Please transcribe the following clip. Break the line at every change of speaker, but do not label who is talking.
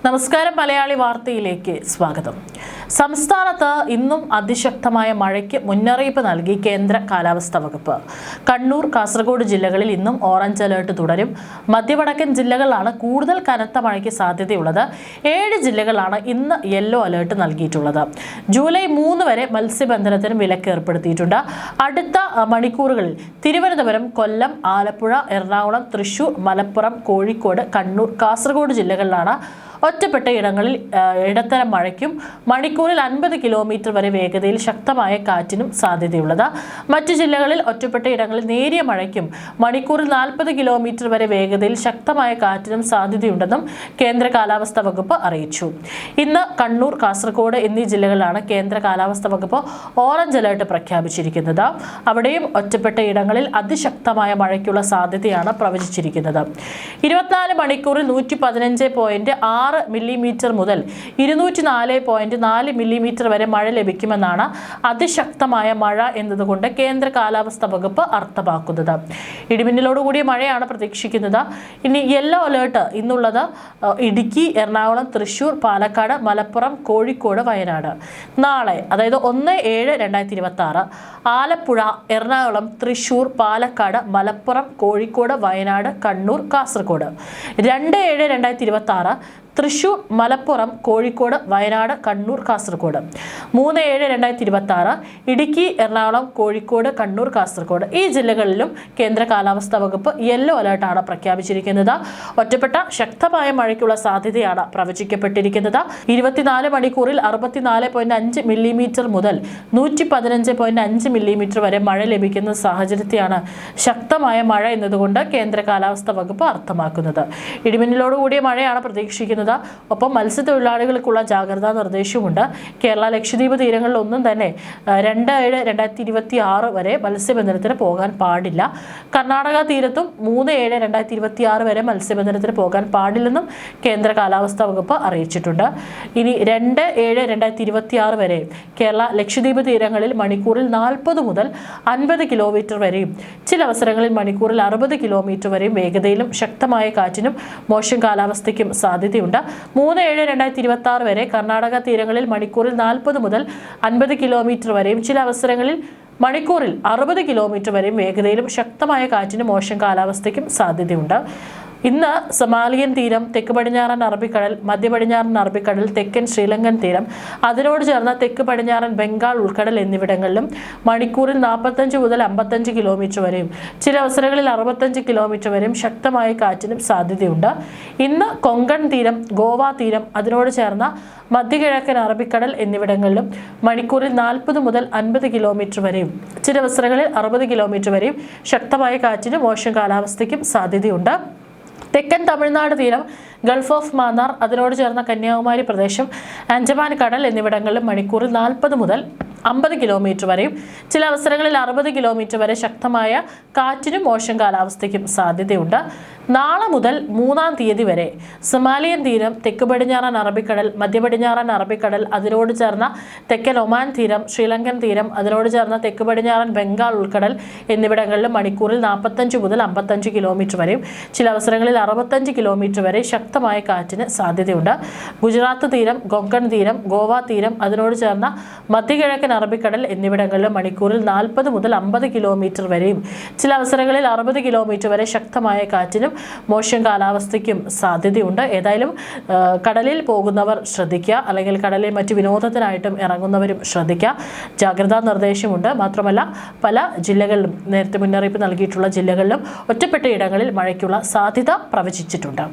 നമസ്കാരം. മലയാളി വാർത്തയിലേക്ക് സ്വാഗതം. സംസ്ഥാനത്ത് ഇന്നും അതിശക്തമായ മഴയ്ക്ക് മുന്നറിയിപ്പ് നൽകി കേന്ദ്ര കാലാവസ്ഥാ വകുപ്പ്. കണ്ണൂർ, കാസർഗോഡ് ജില്ലകളിൽ ഇന്നും ഓറഞ്ച് അലേർട്ട് തുടരും. മധ്യവടക്കൻ ജില്ലകളിലാണ് കൂടുതൽ കനത്ത മഴയ്ക്ക് സാധ്യതയുള്ളത്. 7 ജില്ലകളിലാണ് ഇന്ന് യെല്ലോ അലേർട്ട് നൽകിയിട്ടുള്ളത്. ജൂലൈ 3 വരെ മത്സ്യബന്ധനത്തിന് വിലക്ക് ഏർപ്പെടുത്തിയിട്ടുണ്ട്. അടുത്ത മണിക്കൂറുകളിൽ തിരുവനന്തപുരം, കൊല്ലം, ആലപ്പുഴ, എറണാകുളം, തൃശൂർ, മലപ്പുറം, കോഴിക്കോട്, കണ്ണൂർ, കാസർഗോഡ് ജില്ലകളിലാണ് ഒറ്റപ്പെട്ട ഇടങ്ങളിൽ ഇടത്തരം മഴയ്ക്കും മണിക്കൂറിൽ 50 കിലോമീറ്റർ വരെ വേഗതയിൽ ശക്തമായ കാറ്റിനും സാധ്യതയുള്ളത്. മറ്റു ജില്ലകളിൽ ഒറ്റപ്പെട്ട ഇടങ്ങളിൽ നേരിയ മഴയ്ക്കും മണിക്കൂറിൽ 40 കിലോമീറ്റർ വരെ വേഗതയിൽ ശക്തമായ കാറ്റിനും സാധ്യതയുണ്ടെന്നും കേന്ദ്ര കാലാവസ്ഥാ വകുപ്പ് അറിയിച്ചു. ഇന്ന് കണ്ണൂർ, കാസർഗോഡ് എന്നീ ജില്ലകളിലാണ് കേന്ദ്ര കാലാവസ്ഥാ വകുപ്പ് ഓറഞ്ച് അലേർട്ട് പ്രഖ്യാപിച്ചിരിക്കുന്നത്. അവിടെയും ഒറ്റപ്പെട്ട ഇടങ്ങളിൽ അതിശക്തമായ മഴയ്ക്കുള്ള സാധ്യതയാണ് പ്രവചിച്ചിരിക്കുന്നത്. 24 മണിക്കൂറിൽ 115.6 മില്ലിമീറ്റർ മുതൽ 204.4 മില്ലിമീറ്റർ വരെ മഴ ലഭിക്കുമെന്നാണ് അതിശക്തമായ മഴ എന്നതുകൊണ്ട് കേന്ദ്ര കാലാവസ്ഥാ വകുപ്പ് അർത്ഥമാക്കുന്നത്. ഇടിമിന്നലോടുകൂടിയ മഴയാണ് പ്രതീക്ഷിക്കുന്നത്. ഇനി യെല്ലോ അലേർട്ട് ഇന്നുള്ളത് ഇടുക്കി, എറണാകുളം, തൃശൂർ, പാലക്കാട്, മലപ്പുറം, കോഴിക്കോട്, വയനാട്. നാളെ, അതായത് 1/7/2026 ആലപ്പുഴ, എറണാകുളം, തൃശൂർ, പാലക്കാട്, മലപ്പുറം, കോഴിക്കോട്, വയനാട്, കണ്ണൂർ, കാസർഗോഡ്. 2/7/2026 തൃശൂർ, മലപ്പുറം, കോഴിക്കോട്, വയനാട്, കണ്ണൂർ, കാസർഗോഡ്. 3/7/2026 ഇടുക്കി, എറണാകുളം, കോഴിക്കോട്, കണ്ണൂർ, കാസർഗോഡ്. ഈ ജില്ലകളിലും കേന്ദ്ര കാലാവസ്ഥാ വകുപ്പ് യെല്ലോ അലേർട്ടാണ് പ്രഖ്യാപിച്ചിരിക്കുന്നത്. ഒറ്റപ്പെട്ട ശക്തമായ മഴയ്ക്കുള്ള സാധ്യതയാണ് പ്രവചിക്കപ്പെട്ടിരിക്കുന്നത്. 24 മണിക്കൂറിൽ 64.5 മില്ലിമീറ്റർ മുതൽ 115.5 മില്ലിമീറ്റർ വരെ മഴ ലഭിക്കുന്ന സാഹചര്യത്തെയാണ് ശക്തമായ മഴ എന്നതുകൊണ്ട് കേന്ദ്ര കാലാവസ്ഥാ വകുപ്പ് അർത്ഥമാക്കുന്നത്. ഇടിമിന്നലോടുകൂടിയ മഴയാണ് പ്രതീക്ഷിക്കുന്നത്. ഒപ്പം മത്സ്യത്തൊഴിലാളികൾക്കുള്ള ജാഗ്രതാ നിർദ്ദേശവുമുണ്ട്. കേരള, ലക്ഷദ്വീപ് തീരങ്ങളിൽ ഒന്നും തന്നെ 2/7/2026 വരെ മത്സ്യബന്ധനത്തിന് പോകാൻ പാടില്ല. കർണാടക തീരത്തും 3/7/2026 വരെ മത്സ്യബന്ധനത്തിന് പോകാൻ പാടില്ലെന്നും കേന്ദ്ര കാലാവസ്ഥാ വകുപ്പ് അറിയിച്ചിട്ടുണ്ട്. ഇനി 2/7/2026 വരെ കേരള, ലക്ഷദ്വീപ് തീരങ്ങളിൽ മണിക്കൂറിൽ 40 മുതൽ 50 കിലോമീറ്റർ വരെയും ചില അവസരങ്ങളിൽ മണിക്കൂറിൽ 60 കിലോമീറ്റർ വരെയും വേഗതയിലും ശക്തമായ കാറ്റിനും മോശം കാലാവസ്ഥയ്ക്കും സാധ്യതയുണ്ട്. 3/7/2026 വരെ കർണാടക തീരങ്ങളിൽ മണിക്കൂറിൽ 40 മുതൽ 50 കിലോമീറ്റർ വരെയും ചില അവസരങ്ങളിൽ മണിക്കൂറിൽ 60 കിലോമീറ്റർ വരെയും വേഗതയിലും ശക്തമായ കാറ്റിനും മോശം കാലാവസ്ഥയ്ക്കും സാധ്യതയുണ്ട്. ഇന്ന് സൊമാലിയൻ തീരം, തെക്ക് പടിഞ്ഞാറൻ അറബിക്കടൽ, മധ്യ പടിഞ്ഞാറൻ അറബിക്കടൽ, തെക്കൻ ശ്രീലങ്കൻ തീരം, അതിനോട് ചേർന്ന തെക്ക് പടിഞ്ഞാറൻ ബംഗാൾ ഉൾക്കടൽ എന്നിവിടങ്ങളിലും മണിക്കൂറിൽ 45 മുതൽ 55 കിലോമീറ്റർ വരെയും ചില അവസരങ്ങളിൽ 65 കിലോമീറ്റർ വരെയും ശക്തമായ കാറ്റിനും സാധ്യതയുണ്ട്. ഇന്ന് കൊങ്കൺ തീരം, ഗോവ തീരം, അതിനോട് ചേർന്ന മധ്യകിഴക്കൻ അറബിക്കടൽ എന്നിവിടങ്ങളിലും മണിക്കൂറിൽ 40 മുതൽ 50 കിലോമീറ്റർ വരെയും ചില അവസരങ്ങളിൽ 60 കിലോമീറ്റർ വരെയും ശക്തമായ കാറ്റിനും മോശം കാലാവസ്ഥയ്ക്കും സാധ്യതയുണ്ട്. തെക്കൻ തമിഴ്നാട് തീരം, ഗൾഫ് ഓഫ് മാന്നാർ, അതിനോട് ചേർന്ന കന്യാകുമാരി പ്രദേശം, അഞ്ചമാൻ കടൽ എന്നിവിടങ്ങളിലും മണിക്കൂറിൽ 40 മുതൽ 50 കിലോമീറ്റർ വരെയും ചില അവസരങ്ങളിൽ 60 കിലോമീറ്റർ വരെ ശക്തമായ കാറ്റിനും മോശം കാലാവസ്ഥയ്ക്കും സാധ്യതയുണ്ട്. നാളെ മുതൽ 3-ാം തീയതി വരെ സൊമാലിയൻ തീരം, തെക്ക് പടിഞ്ഞാറൻ അറബിക്കടൽ, മധ്യ പടിഞ്ഞാറൻ അറബിക്കടൽ, അതിനോട് ചേർന്ന തെക്കൻ ഒമാൻ തീരം, ശ്രീലങ്കൻ തീരം, അതിനോട് ചേർന്ന തെക്ക് പടിഞ്ഞാറൻ ബംഗാൾ ഉൾക്കടൽ എന്നിവിടങ്ങളിലും മണിക്കൂറിൽ 45 മുതൽ 55 കിലോമീറ്റർ വരെയും ചില അവസരങ്ങളിൽ 65 കിലോമീറ്റർ വരെ ശക്തമായ കാറ്റിന് സാധ്യതയുണ്ട്. ഗുജറാത്ത് തീരം, കൊങ്കൺ തീരം, ഗോവ തീരം, അതിനോട് ചേർന്ന മധ്യകിഴക്കൻ അറബിക്കടൽ എന്നിവിടങ്ങളിലും മണിക്കൂറിൽ 40 മുതൽ 50 കിലോമീറ്റർ വരെയും ചില അവസരങ്ങളിൽ 60 കിലോമീറ്റർ വരെ ശക്തമായ കാറ്റിനും മോശം കാലാവസ്ഥയ്ക്കും സാധ്യതയുണ്ട്. ഏതായാലും കടലിൽ പോകുന്നവർ ശ്രദ്ധിക്കുക, അല്ലെങ്കിൽ കടലിൽ മറ്റു വിനോദത്തിനായിട്ടും ഇറങ്ങുന്നവരും ശ്രദ്ധിക്കുക. ജാഗ്രതാ നിർദ്ദേശമുണ്ട്. മാത്രമല്ല, പല ജില്ലകളിലും നേരത്തെ മുന്നറിയിപ്പ് നൽകിയിട്ടുള്ള ജില്ലകളിലും ഒറ്റപ്പെട്ട ഇടങ്ങളിൽ മഴയ്ക്കുള്ള സാധ്യത പ്രവചിച്ചിട്ടുണ്ട്.